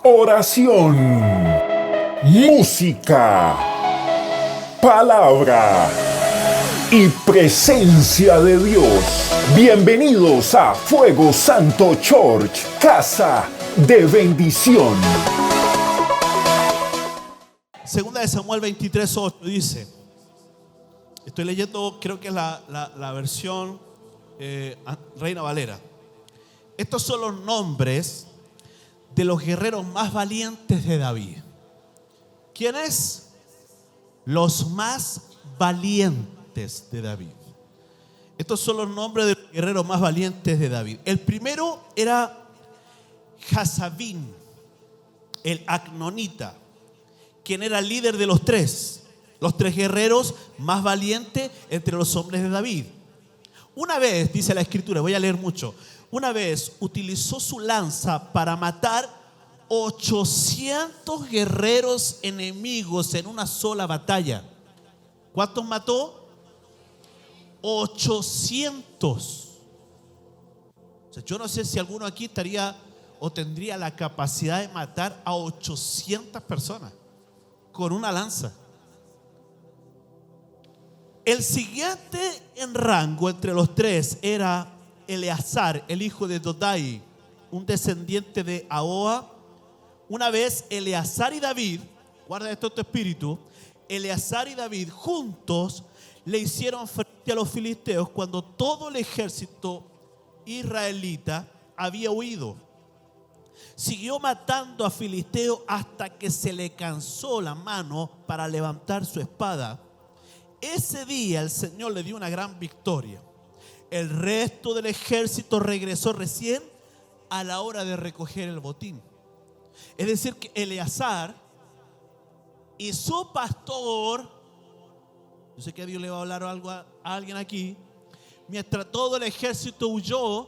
oración, música, palabra y presencia de Dios. Bienvenidos a Fuego Santo Church, casa de bendición. Segunda de Samuel 23:8 dice, estoy leyendo, creo que es la versión Reina Valera. Estos son los nombres de los guerreros más valientes de David. ¿Quiénes? Los más valientes de David. Estos son los nombres de los guerreros más valientes de David. El primero era Jazabín, el Acnonita, quien era el líder de los tres guerreros más valientes entre los hombres de David. Una vez, dice la escritura, voy a leer mucho, una vez utilizó su lanza para matar 800 guerreros enemigos en una sola batalla. ¿Cuántos mató? 800. O sea, yo no sé si alguno aquí estaría o tendría la capacidad de matar a 800 personas con una lanza. El siguiente en rango entre los tres era Eleazar, el hijo de Dodai, un descendiente de Ahoa. Una vez Eleazar y David, guarda esto en tu espíritu, Eleazar y David juntos le hicieron frente a los filisteos cuando todo el ejército israelita había huido. Siguió matando a filisteos hasta que se le cansó la mano para levantar su espada. Ese día el Señor le dio una gran victoria. El resto del ejército regresó recién a la hora de recoger el botín. Es decir, que Eleazar y su pastor, yo sé que Dios le va a hablar algo a alguien aquí, mientras todo el ejército huyó,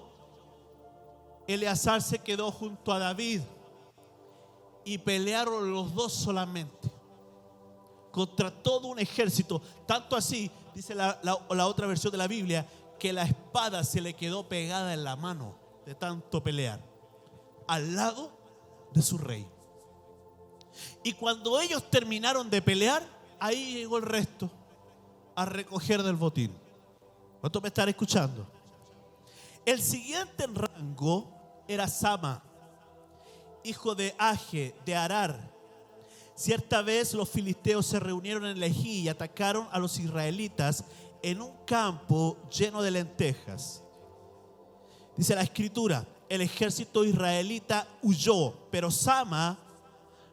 Eleazar se quedó junto a David y pelearon los dos solamente contra todo un ejército. Tanto así, dice la otra versión de la Biblia, que la espada se le quedó pegada en la mano de tanto pelear al lado de su rey. Y cuando ellos terminaron de pelear, ahí llegó el resto a recoger del botín. ¿Cuántos me están escuchando? El siguiente en rango era Sama, hijo de Age, de Arar. Cierta vez los filisteos se reunieron en Lejí y atacaron a los israelitas en un campo lleno de lentejas. Dice la escritura, el ejército israelita huyó, pero Sama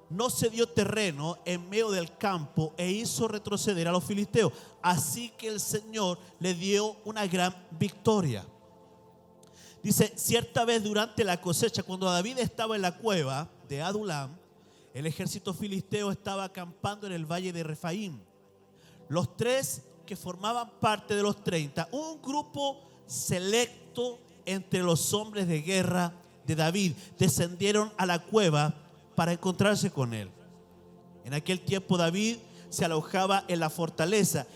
no cedió terreno en medio del campo e hizo retroceder a los filisteos. Así que el Señor le dio una gran victoria. Dice, cierta vez durante la cosecha, cuando David estaba en la cueva de Adulam, el ejército filisteo estaba acampando en el valle de Refaim. Los tres que formaban parte de los 30, un grupo selecto entre los hombres de guerra de David, descendieron a la cueva para encontrarse con él. En aquel tiempo David se alojaba en la fortaleza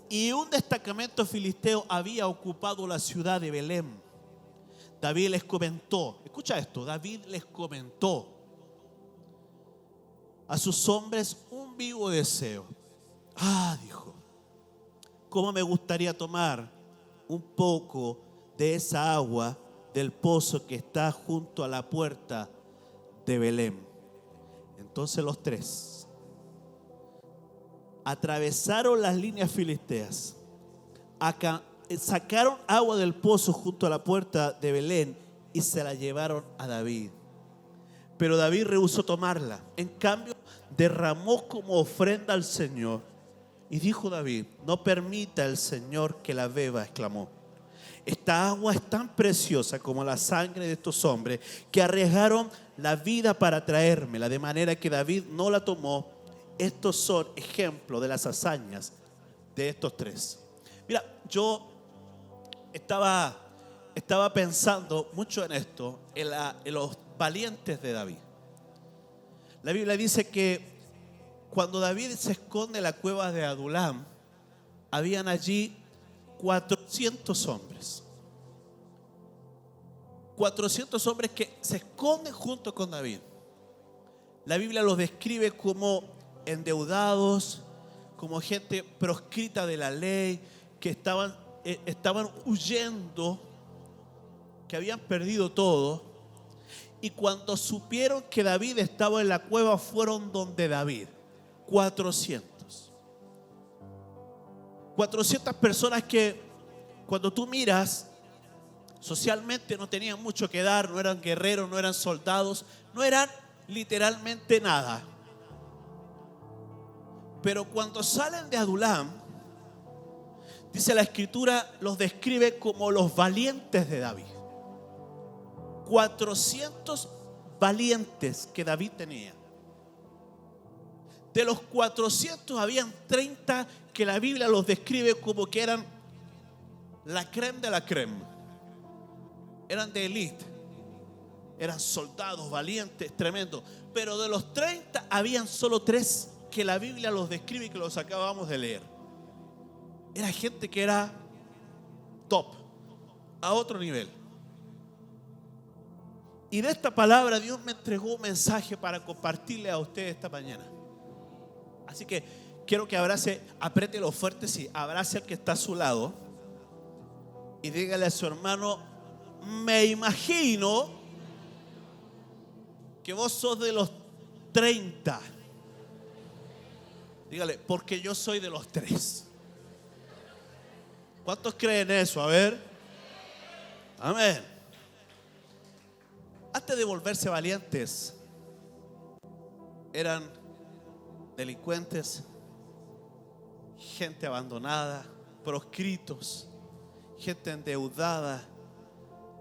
y un destacamento filisteo había ocupado la ciudad de Belén. David les comentó, escucha esto, David les comentó a sus hombres un vivo deseo. Dijo, cómo me gustaría tomar un poco de esa agua del pozo que está junto a la puerta de Belén. Entonces los tres atravesaron las líneas filisteas, sacaron agua del pozo junto a la puerta de Belén y se la llevaron a David. Pero David rehusó tomarla. En cambio, derramó como ofrenda al Señor. Y dijo David, no permita el Señor que la beba, exclamó. Esta agua es tan preciosa como la sangre de estos hombres que arriesgaron la vida para traérmela, de manera que David no la tomó. Estos son ejemplos de las hazañas de estos tres. Mira, yo estaba pensando mucho en esto, en los valientes de David. La Biblia dice que cuando David se esconde en la cueva de Adulam, habían allí 400 hombres. 400 hombres que se esconden junto con David. La Biblia los describe como endeudados, como gente proscrita de la ley, que estaban huyendo, que habían perdido todo. Y cuando supieron que David estaba en la cueva, fueron donde David. 400 personas que cuando tú miras, socialmente no tenían mucho que dar, no eran guerreros, no eran soldados, no eran literalmente nada. Pero cuando salen de Adulam, dice la escritura, los describe como los valientes de David. 400 valientes que David tenía. De los 400 habían 30 que la Biblia los describe como que eran la crème de la crème. Eran de élite. Eran soldados valientes, tremendos. Pero de los 30 habían solo 3 que la Biblia los describe y que los acabamos de leer. Era gente que era top, a otro nivel. Y de esta palabra Dios me entregó un mensaje para compartirle a ustedes esta mañana. Así que quiero que apriételo fuerte, sí, abrace al que está a su lado y dígale a su hermano: me imagino que vos sos de los 30. Dígale, porque yo soy de los 3. ¿Cuántos creen eso? A ver. Amén. Antes de volverse valientes, eran delincuentes, gente abandonada, proscritos, gente endeudada,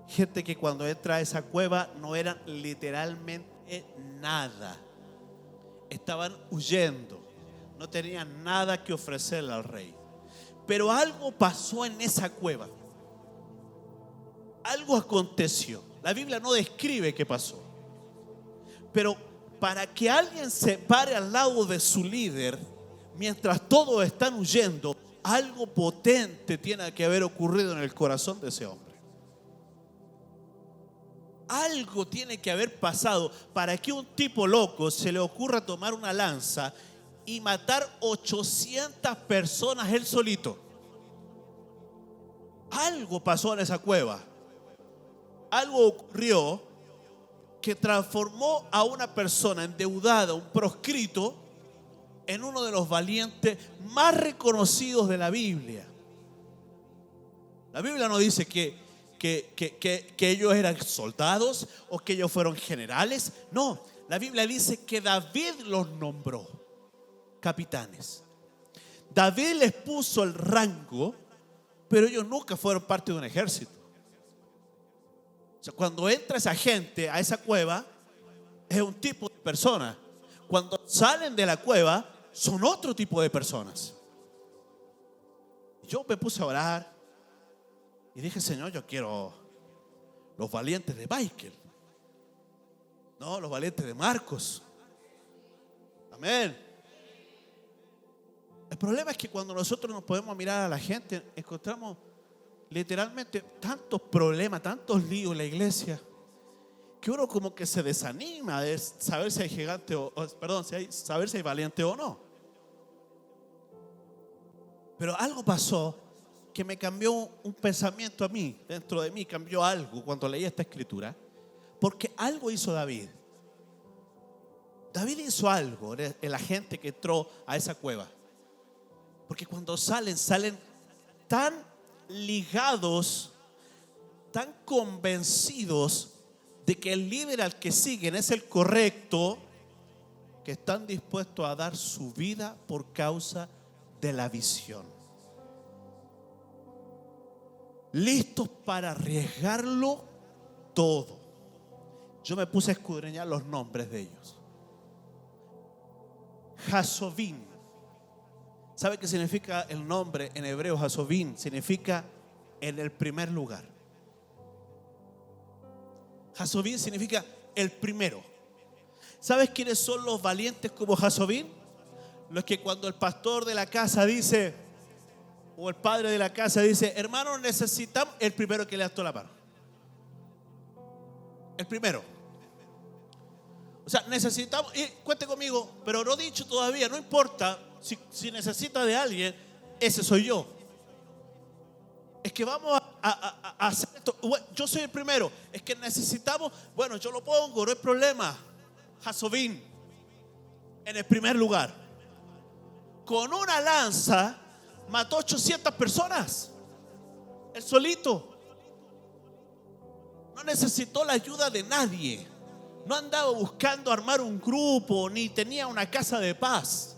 gente que cuando entra a esa cueva no eran literalmente nada. Estaban huyendo, no tenían nada que ofrecerle al rey. Pero algo pasó en esa cueva. Algo aconteció. La Biblia no describe qué pasó. Pero para que alguien se pare al lado de su líder mientras todos están huyendo, algo potente tiene que haber ocurrido en el corazón de ese hombre. Algo tiene que haber pasado para que un tipo loco se le ocurra tomar una lanza y matar 800 personas él solito. Algo pasó en esa cueva. Algo ocurrió que transformó a una persona endeudada, un proscrito, en uno de los valientes más reconocidos de la Biblia. La Biblia no dice que ellos eran soldados o que ellos fueron generales. No, la Biblia dice que David los nombró capitanes. David les puso el rango, pero ellos nunca fueron parte de un ejército. O sea, cuando entra esa gente a esa cueva, es un tipo de persona. Cuando salen de la cueva, son otro tipo de personas. Yo me puse a orar y dije: Señor, yo quiero los valientes de Michael, no los valientes de Marcos. Amén. El problema es que cuando nosotros nos podemos mirar a la gente, encontramos literalmente tantos problemas, tantos líos en la iglesia, que uno como que se desanima de saber si hay gigante saber si hay valiente o no. Pero algo pasó que me cambió un pensamiento a mí, dentro de mí cambió algo cuando leí esta escritura, porque algo hizo David. David hizo algo en la gente que entró a esa cueva, porque cuando salen tan ligados, tan convencidos de que el líder al que siguen es el correcto, que están dispuestos a dar su vida por causa de la visión. Listos para arriesgarlo todo. Yo me puse a escudriñar los nombres de ellos. Jasobín. ¿Sabe qué significa el nombre en hebreo? Jasobín significa en el primer lugar. Jasobín significa el primero. ¿Sabes quiénes son los valientes como Jasobín? Los que cuando el pastor de la casa dice, o el padre de la casa dice: hermano, necesitamos, el primero que levantó la mano. El primero. O sea, necesitamos, y cuente conmigo, pero no he dicho todavía, no importa si necesita de alguien, ese soy yo. Es que vamos a hacer esto. Bueno, yo soy el primero. Es que necesitamos, bueno, yo lo pongo, no hay problema. Jasovín, en el primer lugar. Con una lanza mató 800 personas. Él solito. No necesitó la ayuda de nadie. No andaba buscando armar un grupo, ni tenía una casa de paz.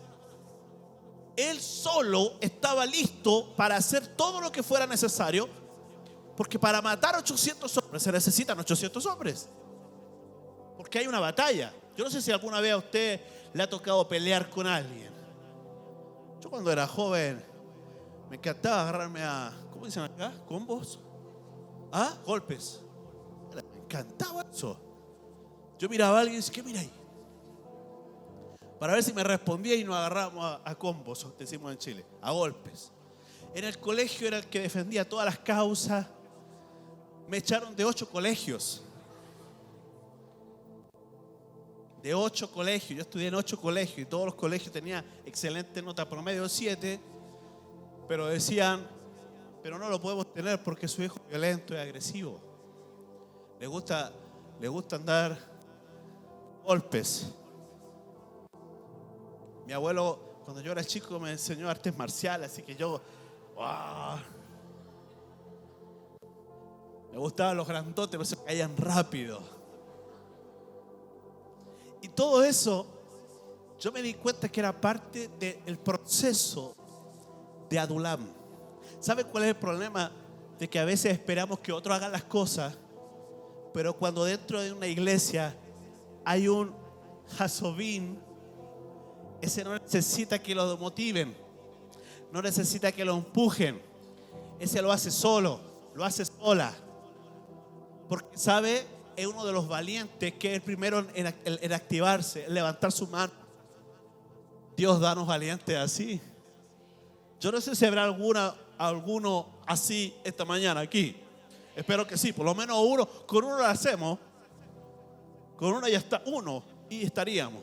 Él solo estaba listo para hacer todo lo que fuera necesario, porque para matar 800 hombres se necesitan 800 hombres. Porque hay una batalla. Yo no sé si alguna vez a usted le ha tocado pelear con alguien. Yo cuando era joven me encantaba agarrarme a, ¿cómo dicen acá? ¿Combos? ¿Ah? Golpes. Me encantaba eso. Yo miraba a alguien y decía, ¿qué mira ahí? Para ver si me respondía y nos agarramos a combos, decimos en Chile, a golpes. En el colegio era el que defendía todas las causas. Me echaron de 8 colegios. De 8 colegios. Yo estudié en 8 colegios y todos los colegios tenían excelente nota, promedio 7. Pero decían, pero no lo podemos tener porque su hijo es violento y agresivo. Le gusta andar golpes. Mi abuelo, cuando yo era chico, me enseñó artes marciales, así que yo, ¡wow! Me gustaban los grandotes, pero se caían rápido. Y todo eso, yo me di cuenta que era parte del proceso de Adulam. ¿Sabe cuál es el problema? De que a veces esperamos que otros hagan las cosas, pero cuando dentro de una iglesia hay un Jasovín, ese no necesita que lo motiven, no necesita que lo empujen. Ese lo hace solo, lo hace sola. Porque sabe, es uno de los valientes, que es el primero en activarse, en levantar su mano. Dios, danos valientes así. Yo no sé si habrá alguno así esta mañana aquí. Espero que sí, por lo menos uno. Con uno lo hacemos. Con uno ya está, uno y estaríamos.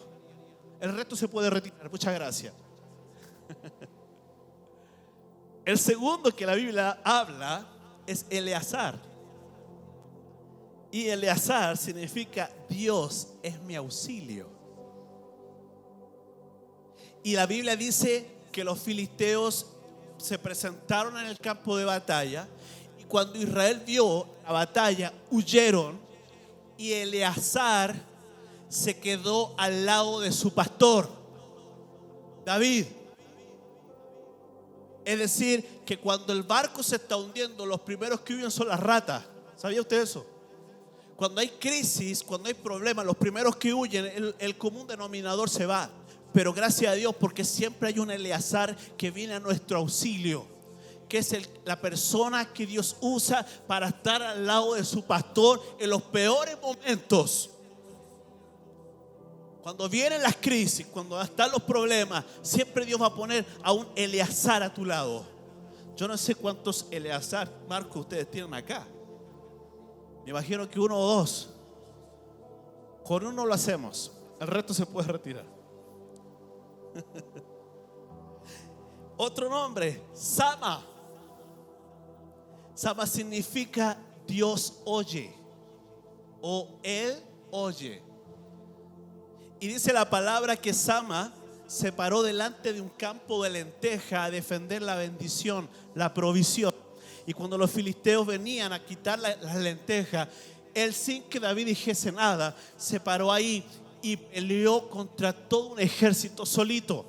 El resto se puede retirar. Muchas gracias. El segundo que la Biblia habla es Eleazar. Y Eleazar significa Dios es mi auxilio. Y la Biblia dice que los filisteos se presentaron en el campo de batalla. Y cuando Israel vio la batalla, huyeron. Y Eleazar se quedó al lado de su pastor, David. Es decir, que cuando el barco se está hundiendo, los primeros que huyen son las ratas. ¿Sabía usted eso? Cuando hay crisis, cuando hay problemas, los primeros que huyen, el común denominador se va. Pero gracias a Dios, porque siempre hay un Eleazar que viene a nuestro auxilio, que es la persona que Dios usa para estar al lado de su pastor en los peores momentos. Cuando vienen las crisis, cuando están los problemas, siempre Dios va a poner a un Eleazar a tu lado. Yo no sé cuántos Eleazar, Marco, ustedes tienen acá. Me imagino que 1 o 2. Con uno lo hacemos, el resto se puede retirar. Otro nombre, Sama. Sama significa Dios oye, o Él oye. Y dice la palabra que Sama se paró delante de un campo de lenteja a defender la bendición, la provisión. Y cuando los filisteos venían a quitar las lentejas, él, sin que David dijese nada, se paró ahí y peleó contra todo un ejército solito.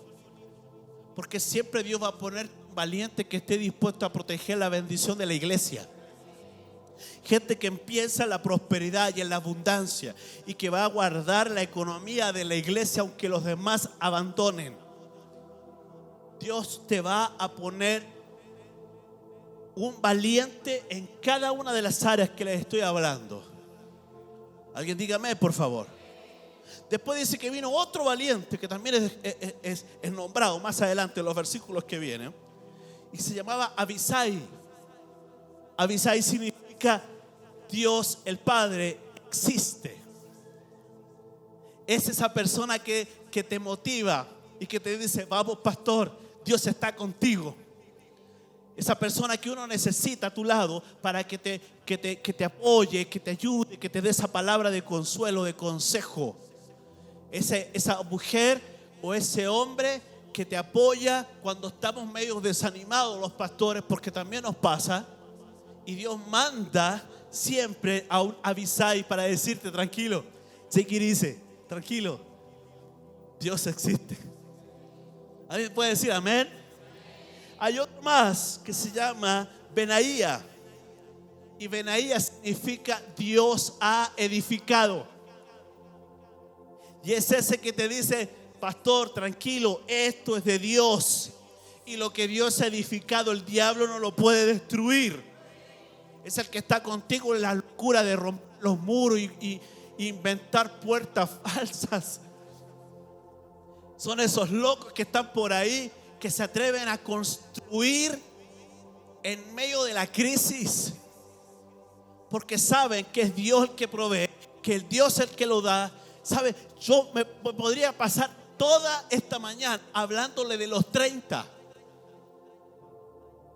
Porque siempre Dios va a poner un valiente que esté dispuesto a proteger la bendición de la iglesia. Gente que empieza en la prosperidad y en la abundancia y que va a guardar la economía de la iglesia aunque los demás abandonen. Dios te va a poner un valiente en cada una de las áreas que les estoy hablando. Alguien dígame, por favor. Después dice que vino otro valiente que también es nombrado más adelante en los versículos que vienen, y se llamaba Abisai. Abisai significa Dios el Padre existe. Es esa persona que te motiva y que te dice: vamos, pastor, Dios está contigo. Esa persona que uno necesita a tu lado para que te apoye, que te ayude, que te dé esa palabra de consuelo, de consejo. Esa mujer o ese hombre que te apoya cuando estamos medio desanimados los pastores, porque también nos pasa. Y Dios manda siempre a un Abisai para decirte: tranquilo, take it easy, tranquilo, Dios existe. ¿Alguien puede decir amén? Hay otro más que se llama Benaía. Y Benaía significa Dios ha edificado. Y es ese que te dice: pastor, tranquilo, esto es de Dios. Y lo que Dios ha edificado, el diablo no lo puede destruir. Es el que está contigo en la locura de romper los muros y inventar puertas falsas. Son esos locos que están por ahí, que se atreven a construir en medio de la crisis, porque saben que es Dios el que provee, que el Dios es el que lo da. ¿Sabe? Yo me podría pasar toda esta mañana hablándole de los 30.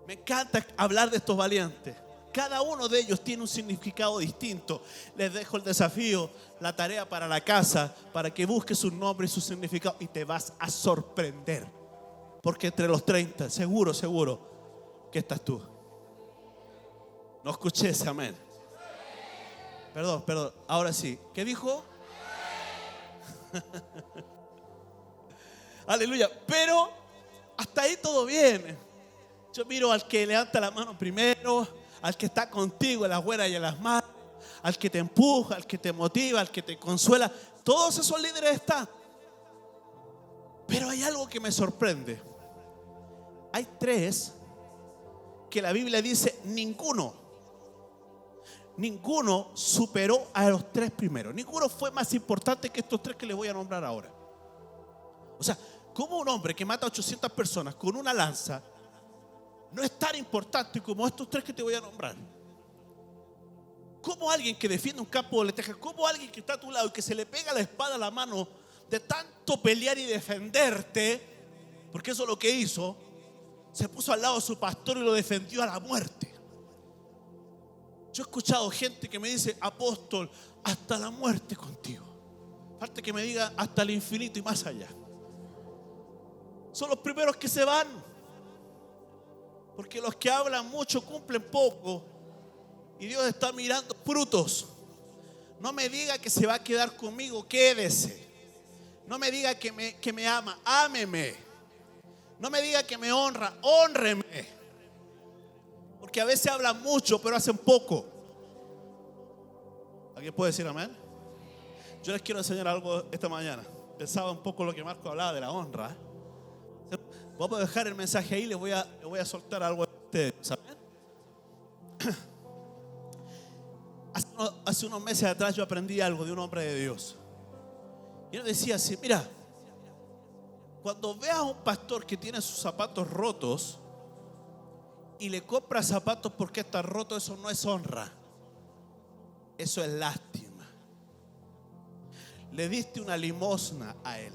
Me encanta hablar de estos valientes. Cada uno de ellos tiene un significado distinto. Les dejo el desafío, la tarea para la casa, para que busques su nombre y su significado, y te vas a sorprender. Porque entre los 30, seguro que estás tú. No escuché ese amén. Perdón, ahora sí. ¿Qué dijo? Aleluya. Pero hasta ahí todo bien. Yo miro al que levanta la mano primero, al que está contigo en las buenas y en las malas, al que te empuja, al que te motiva, al que te consuela. Todos esos líderes están. Pero hay algo que me sorprende. Hay 3 que la Biblia dice: ninguno superó a los 3 primeros. Ninguno fue más importante que estos 3 que les voy a nombrar ahora. O sea, ¿cómo un hombre que mata a 800 personas con una lanza no es tan importante como estos 3 que te voy a nombrar? ¿Cómo alguien que defiende un campo de lentejas, cómo alguien que está a tu lado y que se le pega la espada a la mano de tanto pelear y defenderte, porque eso es lo que hizo, se puso al lado de su pastor y lo defendió a la muerte? Yo he escuchado gente que me dice: apóstol, hasta la muerte contigo. Falta que me diga hasta el infinito y más allá. Son los primeros que se van, porque los que hablan mucho cumplen poco, y Dios está mirando frutos. No me diga que se va a quedar conmigo, quédese. No me diga que me ama, ámeme. No me diga que me honra, hónreme. Porque a veces hablan mucho, pero hacen poco. ¿Alguien puede decir amén? Yo les quiero enseñar algo esta mañana. Pensaba un poco lo que Marco hablaba de la honra. Vamos a dejar el mensaje ahí, le voy a soltar algo a ustedes. ¿Saben? Hace unos meses atrás yo aprendí algo de un hombre de Dios. Y él decía así: mira, cuando veas a un pastor que tiene sus zapatos rotos y le compra zapatos porque está roto, eso no es honra, eso es lástima. Le diste una limosna a él.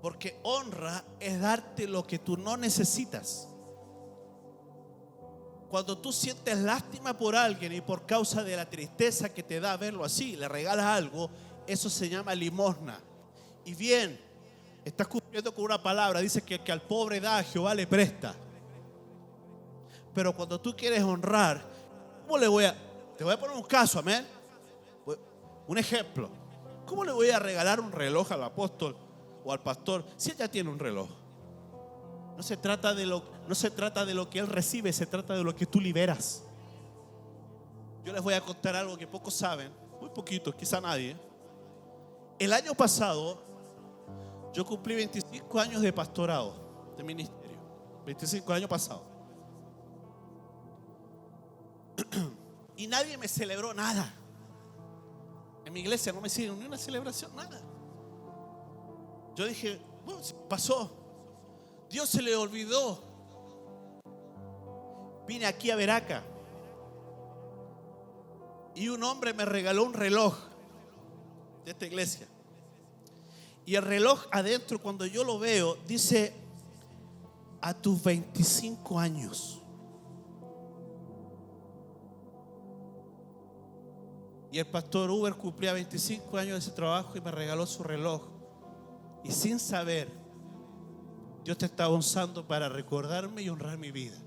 Porque honra es darte lo que tú no necesitas. Cuando tú sientes lástima por alguien y por causa de la tristeza que te da verlo así, le regalas algo, eso se llama limosna. Y bien, estás cumpliendo con una palabra, dice que al pobre da, a Jehová le presta. Pero cuando tú quieres honrar, ¿cómo te voy a poner un caso, amén? Un ejemplo. ¿Cómo le voy a regalar un reloj al apóstol o al pastor si él ya tiene un reloj? No se trata de lo que él recibe, se trata de lo que tú liberas. Yo les voy a contar algo que pocos saben, muy poquitos, quizá nadie. El año pasado yo cumplí 25 años de pastorado, de ministerio. 25 años pasados. Y nadie me celebró nada. En mi iglesia no me hicieron ni una celebración, nada. Yo dije, bueno, pasó. Dios se le olvidó. Vine aquí a Veraca y un hombre me regaló un reloj de esta iglesia. Y el reloj adentro, cuando yo lo veo, dice: a tus 25 años. Y el pastor Uber cumplía 25 años de ese trabajo y me regaló su reloj. Y sin saber, Dios te estaba usando para recordarme y honrar mi vida.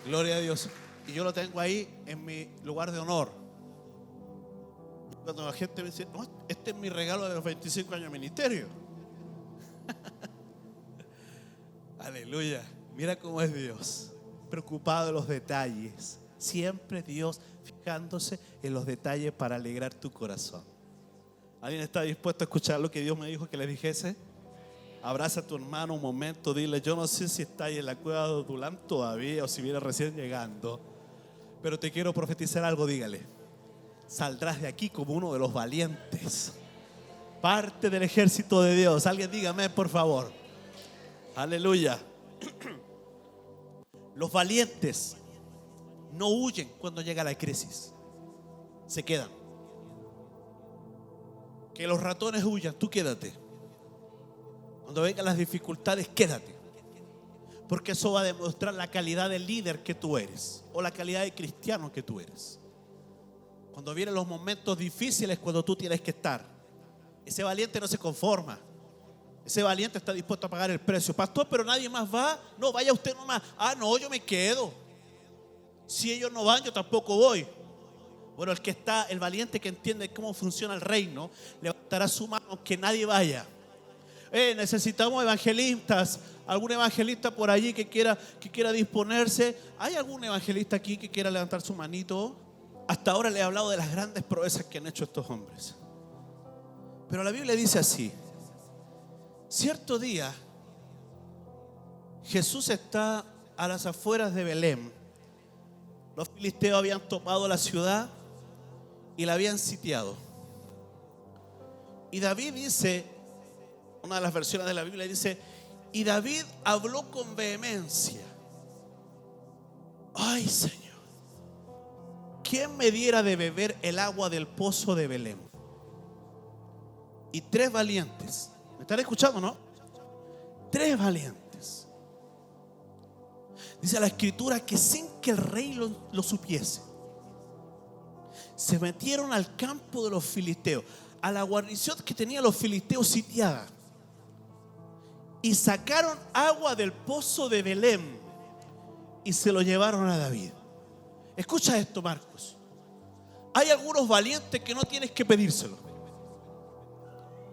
Gloria a Dios. Y yo lo tengo ahí en mi lugar de honor. Cuando la gente me dice: no, este es mi regalo de los 25 años de ministerio. Aleluya. Mira cómo es Dios, preocupado de los detalles. Siempre Dios fijándose en los detalles para alegrar tu corazón. ¿Alguien está dispuesto a escuchar lo que Dios me dijo que le dijese? Abraza a tu hermano un momento, dile: yo no sé si está ahí en la cueva de Adulán todavía o si viene recién llegando, pero te quiero profetizar algo. Dígale: saldrás de aquí como uno de los valientes, parte del ejército de Dios. Alguien dígame, por favor. Aleluya. Los valientes no huyen cuando llega la crisis, se quedan. Que los ratones huyan, tú quédate. Cuando vengan las dificultades, quédate, porque eso va a demostrar la calidad de líder que tú eres, o la calidad de cristiano que tú eres. Cuando vienen los momentos difíciles, cuando tú tienes que estar, ese valiente no se conforma. Ese valiente está dispuesto a pagar el precio. Pastor, pero nadie más va. No, vaya usted nomás. Ah, no, yo me quedo. Si ellos no van, yo tampoco voy. Bueno, el valiente que entiende cómo funciona el reino, levantará su mano aunque nadie vaya. Necesitamos evangelistas. ¿Algún evangelista por allí que quiera disponerse? ¿Hay algún evangelista aquí que quiera levantar su manito? Hasta ahora le he hablado de las grandes proezas que han hecho estos hombres. Pero la Biblia dice así: cierto día, Jesús está a las afueras de Belén. Los filisteos habían tomado la ciudad y la habían sitiado. Y David dice, una de las versiones de la Biblia dice: y David habló con vehemencia: ay, Señor, ¿quién me diera de beber el agua del pozo de Belén? Y 3 valientes, ¿me están escuchando, no? 3 valientes. Dice la escritura que sin que el rey lo supiese, se metieron al campo de los filisteos, a la guarnición que tenían los filisteos sitiada, y sacaron agua del pozo de Belén y se lo llevaron a David. Escucha esto, Marcos. Hay algunos valientes que no tienes que pedírselo,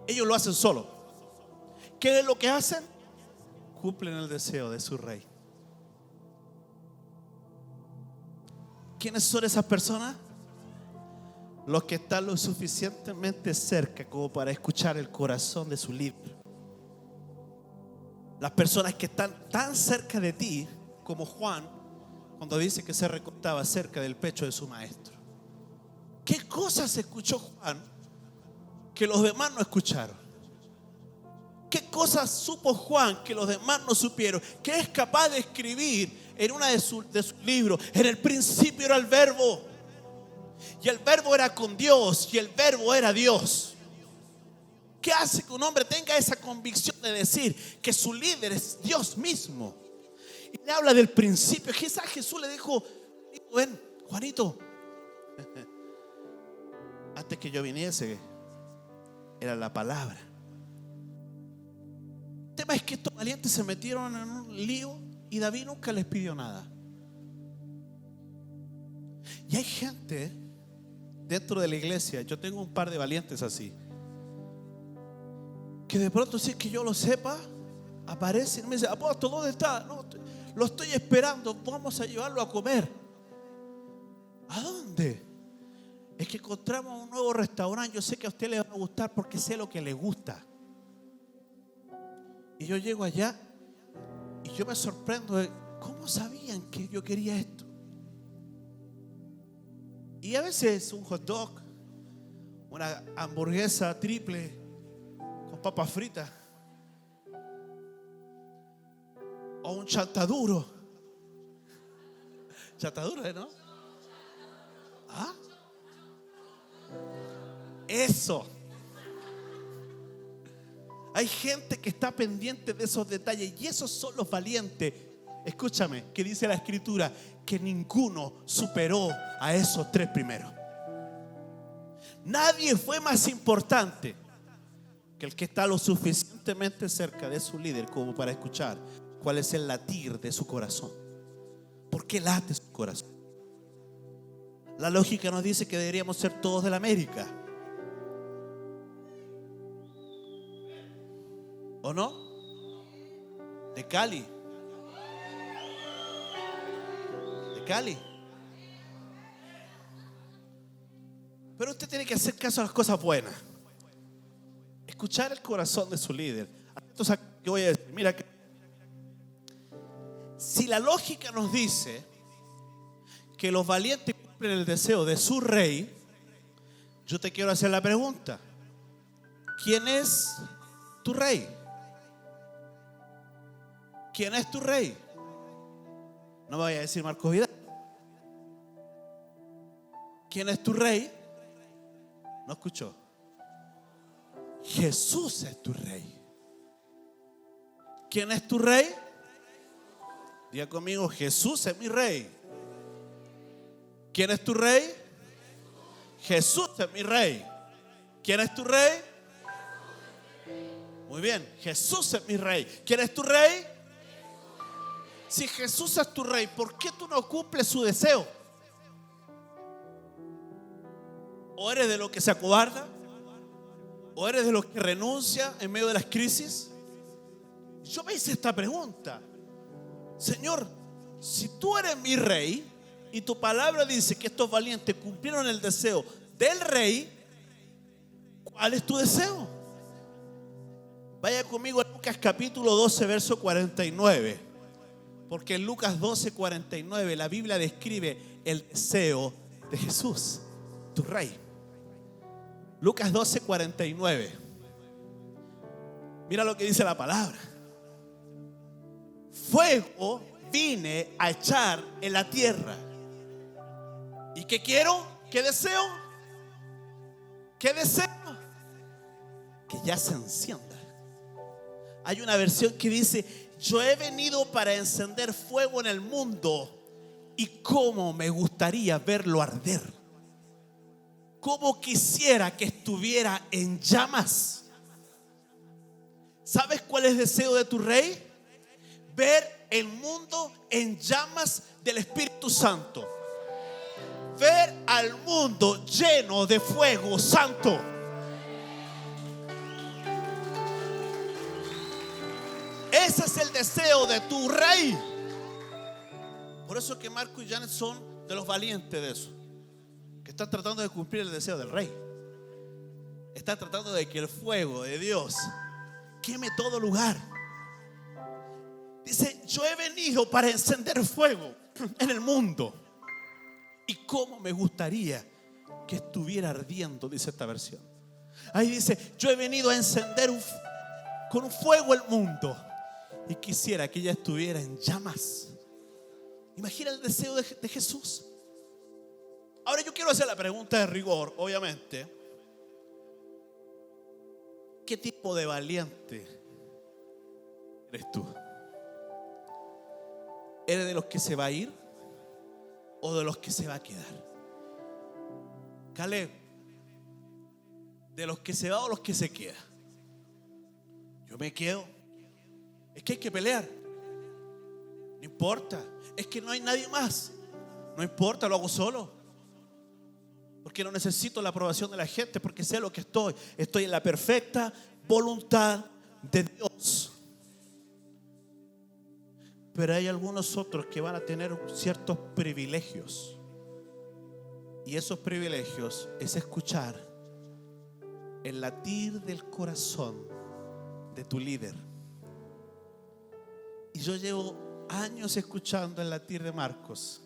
ellos lo hacen solo. ¿Qué es lo que hacen? Cumplen el deseo de su rey. ¿Quiénes son esas personas? Los que están lo suficientemente cerca como para escuchar el corazón de su líder. Las personas que están tan cerca de ti, como Juan, cuando dice que se recostaba cerca del pecho de su maestro. ¿Qué cosas escuchó Juan que los demás no escucharon? ¿Qué cosas supo Juan que los demás no supieron? Que es capaz de escribir en una de sus libros: en el principio era el verbo, y el verbo era con Dios, y el verbo era Dios. ¿Qué hace que un hombre tenga esa convicción de decir que su líder es Dios mismo? Y le habla del principio. Quizás Jesús le dijo: ven, Juanito, antes que yo viniese era la palabra. El tema es que estos valientes se metieron en un lío y David nunca les pidió nada. Y hay gente dentro de la iglesia, yo tengo un par de valientes así, que de pronto, si es que yo lo sepa, aparecen y me dicen: apóstol, ¿dónde está? No, lo estoy esperando, vamos a llevarlo a comer. ¿A dónde? Es que encontramos un nuevo restaurante, yo sé que a usted le va a gustar porque sé lo que le gusta. Y yo llego allá y yo me sorprendo de cómo sabían que yo quería esto. Y a veces un hot dog, una hamburguesa triple con papas fritas, o un chantaduro, Ya está duro, ¿no? ¿Ah? Eso. Hay gente que está pendiente de esos detalles y esos son los valientes. Escúchame, que dice la Escritura que ninguno superó a esos tres primeros. Nadie fue más importante que el que está lo suficientemente cerca de su líder como para escuchar cuál es el latir de su corazón. ¿Por qué late su corazón? La lógica nos dice que deberíamos ser todos de la América, ¿o no? De Cali. De Cali. Pero usted tiene que hacer caso a las cosas buenas. Escuchar el corazón de su líder. Entonces, ¿qué voy a decir? Mira, si la lógica nos dice que los valientes cumplen el deseo de su rey, yo te quiero hacer la pregunta: ¿quién es tu rey? ¿Quién es tu rey? No me vaya a decir Marcos Vidal. ¿Quién es tu rey? ¿No escuchó? Jesús es tu rey. ¿Quién es tu rey? Diga conmigo: Jesús es mi rey. ¿Quién es tu rey? Jesús es mi rey. ¿Quién es tu rey? Muy bien, Jesús es mi rey. ¿Quién es tu rey? Si Jesús es tu rey, ¿por qué tú no cumples su deseo? ¿O eres de los que se acobarda? ¿O eres de los que renuncia en medio de las crisis? Yo me hice esta pregunta: Señor, si tú eres mi rey y tu palabra dice que estos valientes cumplieron el deseo del rey, ¿cuál es tu deseo? Vaya conmigo a Lucas capítulo 12, verso 49. Porque en Lucas 12, 49 la Biblia describe el deseo de Jesús, tu rey. Lucas 12, 49. Mira lo que dice la palabra: fuego vine a echar en la tierra. ¿Y qué quiero? ¿Qué deseo? ¿Qué deseo? Que ya se encienda. Hay una versión que dice: yo he venido para encender fuego en el mundo, y cómo me gustaría verlo arder. Cómo quisiera que estuviera en llamas. ¿Sabes cuál es el deseo de tu rey? Ver el mundo en llamas del Espíritu Santo. Ver al mundo lleno de fuego santo. Ese es el deseo de tu rey. Por eso que Marco y Janet son de los valientes de eso, que están tratando de cumplir el deseo del rey. Están tratando de que el fuego de Dios queme todo lugar. Dice: yo he venido para encender fuego en el mundo, y cómo me gustaría que estuviera ardiendo, dice esta versión. Ahí dice: yo he venido a encender con un fuego el mundo, y quisiera que ella estuviera en llamas. Imagina el deseo de Jesús. Ahora yo quiero hacer la pregunta de rigor, obviamente. ¿Qué tipo de valiente eres tú? ¿Eres de los que se va a ir o de los que se va a quedar? Caleb, ¿de los que se va o los que se queda? Yo me quedo. Es que hay que pelear. No importa. Es que no hay nadie más. No importa, lo hago solo. Porque no necesito la aprobación de la gente, porque sé lo que estoy. Estoy en la perfecta voluntad de Dios. Pero hay algunos otros que van a tener ciertos privilegios. Y esos privilegios es escuchar el latir del corazón de tu líder. Y yo llevo años escuchando el latir de Marcos.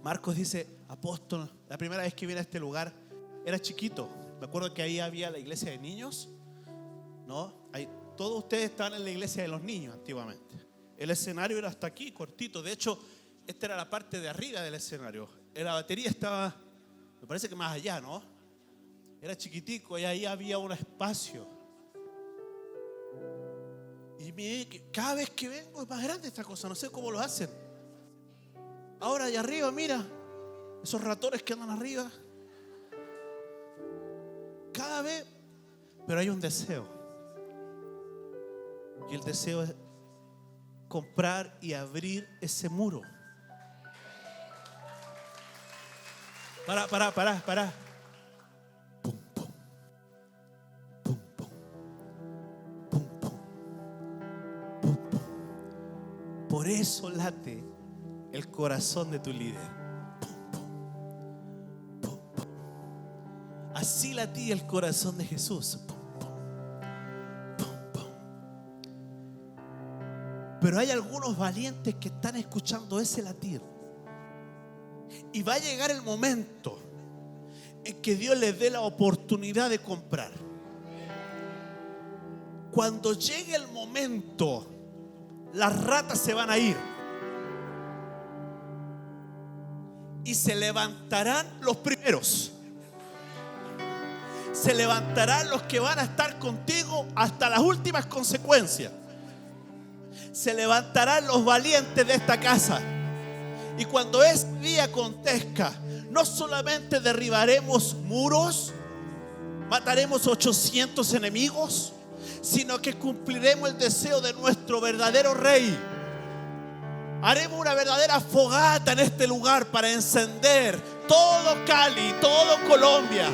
Marcos dice: apóstol, la primera vez que vine a este lugar era chiquito. Me acuerdo que ahí había la iglesia de niños, ¿no? Todos ustedes estaban en la iglesia de los niños antiguamente. El escenario era hasta aquí, cortito. De hecho, esta era la parte de arriba del escenario. La batería estaba, me parece que más allá, ¿no? Era chiquitico y ahí había un espacio. Y mire, cada vez que vengo es más grande esta cosa, no sé cómo lo hacen. Ahora allá arriba, mira, esos ratones que andan arriba. Cada vez, pero hay un deseo. Y el deseo es comprar y abrir ese muro. Para. Pum, pum. Pum, pum. Pum, pum. Pum, pum. Por eso late el corazón de tu líder. Pum, pum. Pum, pum. Así latía el corazón de Jesús. Pum, pum. Pum, pum. Pero hay algunos valientes que están escuchando ese latir. Y va a llegar el momento en que Dios les dé la oportunidad de comprar. Cuando llegue el momento, las ratas se van a ir y se levantarán los primeros. Se levantarán los que van a estar contigo hasta las últimas consecuencias. Se levantarán los valientes de esta casa. Y cuando ese día acontezca, no solamente derribaremos muros, mataremos 800 enemigos, sino que cumpliremos el deseo de nuestro verdadero rey. Haremos una verdadera fogata en este lugar para encender todo Cali, todo Colombia,